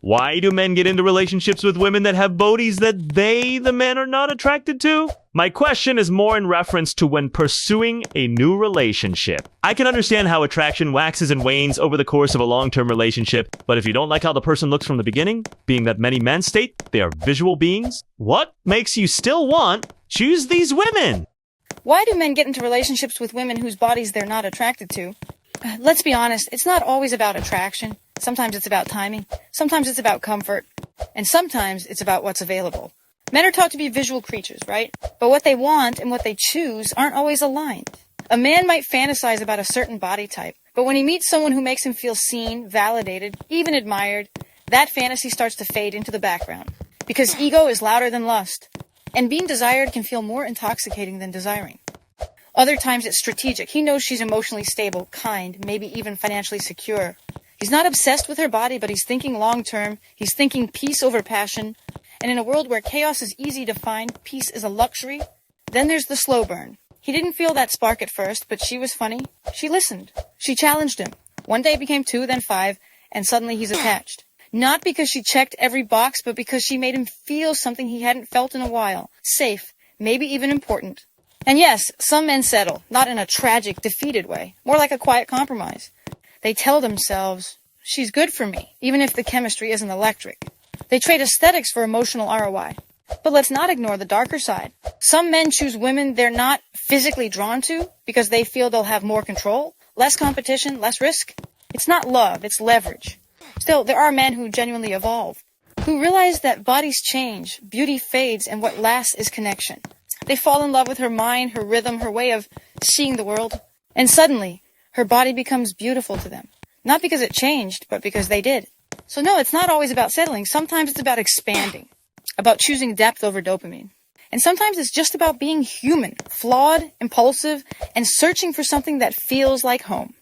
Why do men get into relationships with women that have bodies that they, the men, are not attracted to? My question is more in reference to when pursuing a new relationship. I can understand how attraction waxes and wanes over the course of a long-term relationship, but if you don't like how the person looks from the beginning, being that many men state they are visual beings, what makes you still choose these women? Why do men get into relationships with women whose bodies they're not attracted to? Let's be honest, it's not always about attraction. Sometimes it's about timing. Sometimes it's about comfort. And sometimes it's about what's available. Men are taught to be visual creatures, right? But what they want and what they choose aren't always aligned. A man might fantasize about a certain body type, but when he meets someone who makes him feel seen, validated, even admired, that fantasy starts to fade into the background. Because ego is louder than lust. And being desired can feel more intoxicating than desiring. Other times it's strategic. He knows she's emotionally stable, kind, maybe even financially secure. He's not obsessed with her body, but he's thinking long-term. He's thinking peace over passion. And in a world where chaos is easy to find, peace is a luxury. Then there's the slow burn. He didn't feel that spark at first, but she was funny. She listened. She challenged him. One day became 2, then 5, and suddenly he's attached. Not because she checked every box, but because she made him feel something he hadn't felt in a while. Safe, maybe even important. And yes, some men settle, not in a tragic, defeated way, more like a quiet compromise. They tell themselves, she's good for me, even if the chemistry isn't electric. They trade aesthetics for emotional ROI. But let's not ignore the darker side. Some men choose women they're not physically drawn to because they feel they'll have more control, less competition, less risk. It's not love, it's leverage. Still, there are men who genuinely evolve, who realize that bodies change, beauty fades, and what lasts is connection. They fall in love with her mind, her rhythm, her way of seeing the world, and suddenly, her body becomes beautiful to them. Not because it changed, but because they did. So no, it's not always about settling. Sometimes it's about expanding, about choosing depth over dopamine. And sometimes it's just about being human, flawed, impulsive, and searching for something that feels like home.